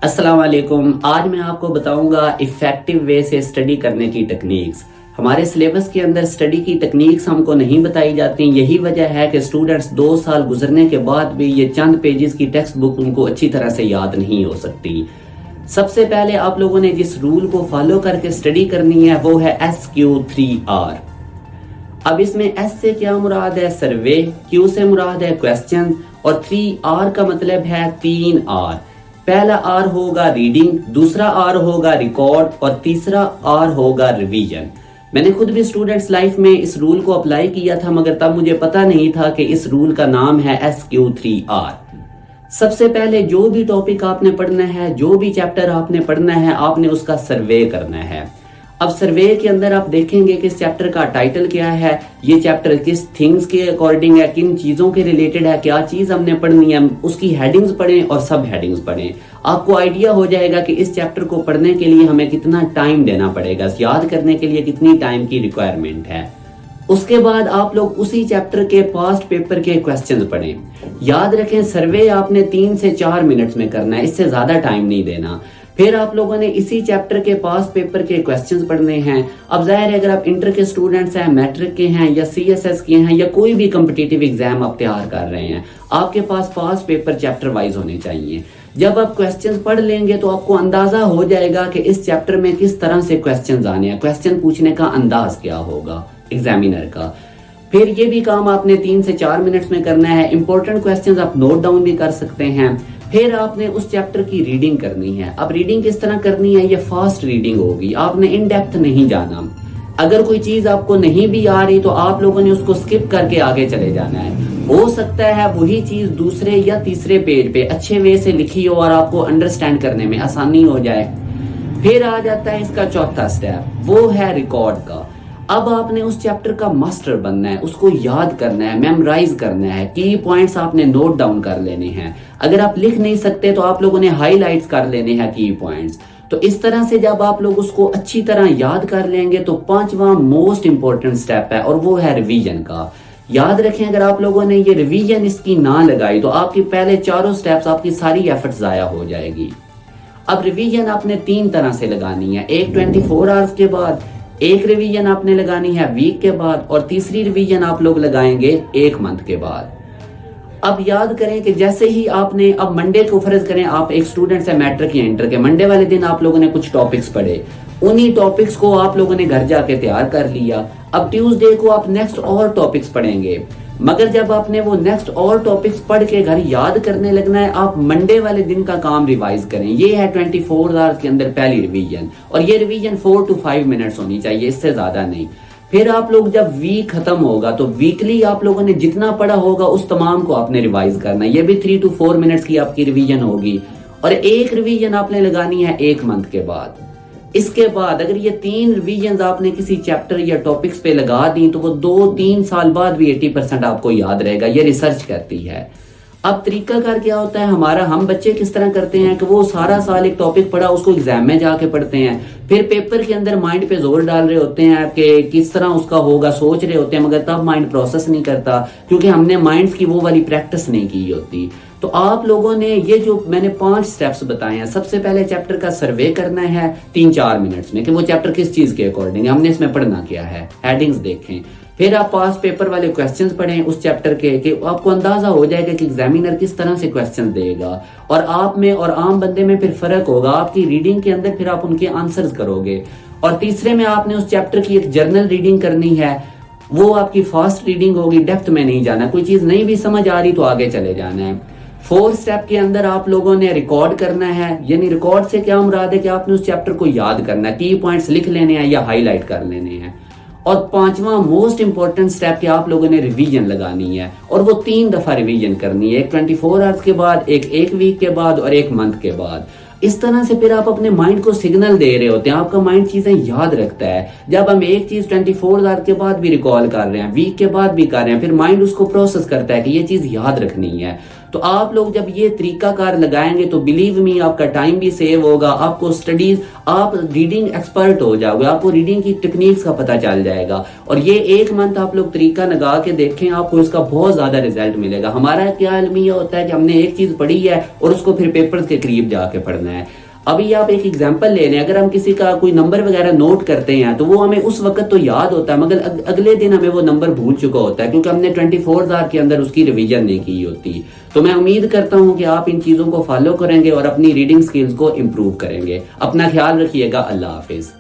अस्सलाम वालेकुम। आज मैं आपको बताऊंगा इफेक्टिव वे से स्टडी करने की टेक्निक्स। हमारे सिलेबस के अंदर स्टडी की टेक्निक्स हमको नहीं बताई जाती। यही वजह है कि स्टूडेंट्स 2 साल गुजरने के बाद भी ये चंद पेजेस की टेक्स्ट बुक उनको अच्छी तरह से याद नहीं हो सकती। सबसे पहले आप लोगों ने जिस रूल को फॉलो करके स्टडी करनी है वो है SQ3R। अब इसमें S से क्या मुराद है? सर्वे, Q से मुराद है क्वेश्चन और 3R का मतलब है 3R। पहला R होगा रीडिंग, दूसरा R होगा रिकॉर्ड और तीसरा R होगा रिवीजन। मैंने खुद भी स्टूडेंट्स लाइफ में इस रूल को अप्लाई किया था, मगर तब मुझे पता नहीं था कि इस रूल का नाम है SQ3R। सबसे पहले जो भी टॉपिक आपने पढ़ना है, जो भी चैप्टर आपने पढ़ना है, आपने उसका सर्वे करना है। अब सर्वे के अंदर आप देखेंगे कि इस चैप्टर का टाइटल क्या है, ये चैप्टर किस थिंग्स के अकॉर्डिंग है, किन चीजों के रिलेटेड है, क्या चीज हमने पढ़नी है, उसकी हेडिंग्स पढ़ें और सब हेडिंग्स पढ़ें। आपको आइडिया हो जाएगा कि इस चैप्टर को पढ़ने के लिए हमें कितना टाइम देना पड़ेगा, याद करने के लिए कितनी टाइम की रिक्वायरमेंट है। उसके बाद आप लोग उसी चैप्टर के पास्ट पेपर के क्वेश्चंस पढ़ें। याद रखें, सर्वे आपने 3 से 4 मिनट्स में करना है, इससे ज्यादा टाइम नहीं देना। फिर आप लोगों ने इसी चैप्टर के पास पेपर के क्वेश्चंस पढ़ने हैं। अब जाहिर है, अगर आप इंटर के स्टूडेंट्स हैं, मैट्रिक के हैं या CSS के हैं या कोई भी कम्पिटिटिव एग्जाम आप तैयार कर रहे हैं, आपके पास पास पेपर चैप्टर वाइज होने चाहिए। जब आप क्वेश्चंस पढ़ लेंगे तो आपको अंदाजा हो जाएगा कि इस चैप्टर में किस तरह से क्वेश्चंस आने हैं, क्वेश्चन पूछने का अंदाज क्या होगा एग्जामिनर का। फिर ये भी काम आपने 3 से 4 मिनट्स में करना है। इंपॉर्टेंट क्वेश्चंस आप नोट डाउन भी कर सकते हैं। फिर आपने उस चैप्टर की रीडिंग करनी है। अब रीडिंग किस तरह करनी है? ये फास्ट रीडिंग होगी, आपने इन डेप्थ नहीं जाना। अगर कोई चीज आपको नहीं भी आ रही तो आप लोगों ने उसको स्किप करके आगे चले जाना है। हो सकता है वही चीज दूसरे या तीसरे पेज पे अच्छे वे से लिखी हो और आपको अंडरस्टैंड करने में आसानी हो जाए। फिर आ जाता है इसका चौथा स्टेप, वो है रिकॉर्ड का। अब आपने उस चैप्टर का मास्टर बनना है, उसको याद करना है, मेमोराइज करना है, की पॉइंट्स आपने नोट डाउन कर लेने हैं। अगर आप लिख नहीं सकते तो आप लोगों ने हाईलाइट्स कर लेने हैं की पॉइंट्स। तो इस तरह से जब आप लोग उसको अच्छी तरह याद कर लेंगे तो 5वां मोस्ट इंपॉर्टेंट स्टेप है और वो है रिवीजन का। याद रखें, अगर आप लोगों ने ये रिवीजन इसकी ना लगाई तो आपकी पहले चारों स्टेप्स, आपकी सारी एफर्ट जाया हो जाएगी। अब रिवीजन आपने 3 तरह से लगानी है। एक 24 आवर्स के बाद, एक रिवीजन आपने लगानी है वीक के बाद और तीसरी रिवीजन आप लोग लगाएंगे 1 मंथ के बाद। अब याद करें कि जैसे ही आपने, अब मंडे को फर्ज करें आप एक स्टूडेंट है मैट्रिक या इंटर के, मंडे वाले दिन आप लोगों ने कुछ टॉपिक्स पढ़े, उन्हीं टॉपिक्स को आप लोगों ने घर जाके तैयार कर लिया। अब ट्यूसडे को आप नेक्स्ट और टॉपिक्स पढ़ेंगे, मगर जब आपने वो नेक्स्ट और टॉपिक्स पढ़ के घर याद करने लगना है, आप मंडे वाले दिन का काम रिवाइज करें। ये है 24 आवर्स के अंदर पहली रिवीजन और ये रिवीजन 4 to 5 मिनट्स होनी चाहिए, इससे ज्यादा नहीं। फिर आप लोग जब वीक खत्म होगा तो वीकली आप लोगों ने जितना पढ़ा होगा उस तमाम को आपने रिवाइज करना है। ये भी 3 to 4 मिनट्स की आपकी रिवीजन होगी और एक रिवीजन आपने लगानी है 1 मंथ के बाद। इसके बाद अगर ये 3 रिवीजन आपने किसी चैप्टर या टॉपिक्स पे लगा दी तो वो 2-3 साल बाद भी 80% आपको याद रहेगा, ये रिसर्च करती है। अब तरीकाकार क्या होता है हमारा, हम बच्चे किस तरह करते हैं कि वो सारा साल एक टॉपिक पढ़ा, उसको एग्जाम में जाके पढ़ते हैं, फिर पेपर के अंदर माइंड पे जोर डाल रहे होते हैं कि किस तरह उसका होगा, सोच रहे होते हैं, मगर तब माइंड प्रोसेस नहीं करता क्योंकि हमने माइंड्स की वो वाली प्रैक्टिस नहीं की होती। तो आप लोगों ने ये जो मैंने 5 स्टेप्स बताए हैं, सबसे पहले चैप्टर का सर्वे करना है 3-4 मिनट्स में कि वो चैप्टर किस चीज के अकॉर्डिंग है, हमने इसमें पढ़ना क्या है, हेडिंग्स देखें। फिर आप पास पेपर वाले क्वेश्चंस पढ़ें उस चैप्टर के, कि आपको अंदाजा हो जाएगा कि एग्जामिनर किस तरह से क्वेश्चन देगा और आप में और आम बंदे में फिर फर्क होगा। आपकी रीडिंग के अंदर फिर आप उनके आंसर्स करोगे। और तीसरे में आपने उस चैप्टर की एक जर्नल रीडिंग करनी है, वो आपकी फास्ट रीडिंग होगी, डेप्थ में नहीं जाना। कोई चीज नहीं भी समझ आ रही तो आगे चले जाना है। 4 स्टेप के अंदर आप लोगों ने रिकॉर्ड करना है, यानी रिकॉर्ड से क्या मुराद है कि आपने उस चैप्टर को याद करना है, की पॉइंट्स लिख लेने हैं या हाईलाइट कर लेने हैं। और 5वां मोस्ट इंपॉर्टेंट स्टेप कि आप लोगों ने रिवीजन लगानी है और वो 3 दफा रिवीजन करनी है, एक 24 आवर्स के बाद, एक वीक के बाद और 1 मंथ के बाद। इस तरह से फिर आप अपने माइंड को सिग्नल दे रहे होते हैं, आपका माइंड चीजें याद रखता है। जब हम एक चीज 24 आवर्स के बाद भी रिकॉल कर रहे हैं, वीक के बाद भी कर रहे हैं, फिर माइंड उसको प्रोसेस करता है कि ये चीज याद रखनी है। तो आप लोग जब ये तरीकाकार लगाएंगे तो बिलीव मी आपका टाइम भी सेव होगा, आपको स्टडीज, आप रीडिंग एक्सपर्ट हो जाओगे, आपको रीडिंग की टेक्निक्स का पता चल जाएगा। और ये 1 मंथ आप लोग तरीका लगा के देखें, आपको इसका बहुत ज्यादा रिजल्ट मिलेगा। हमारा क्या अलमिया होता है कि हमने एक चीज पढ़ी है और उसको फिर पेपर्स के करीब जाके पढ़ना है। अभी आप एक एग्जांपल ले लें, अगर हम किसी का कोई नंबर वगैरह नोट करते हैं तो वो हमें उस वक्त तो याद होता है, मगर अगले दिन हमें वो नंबर भूल चुका होता है, क्योंकि हमने 24 आवर के अंदर उसकी रिवीजन नहीं की होती। तो मैं उम्मीद करता हूं कि आप इन चीजों को फॉलो करेंगे और अपनी रीडिंग स्किल्स को इंप्रूव करेंगे। अपना ख्याल रखिएगा। अल्लाह हाफिज।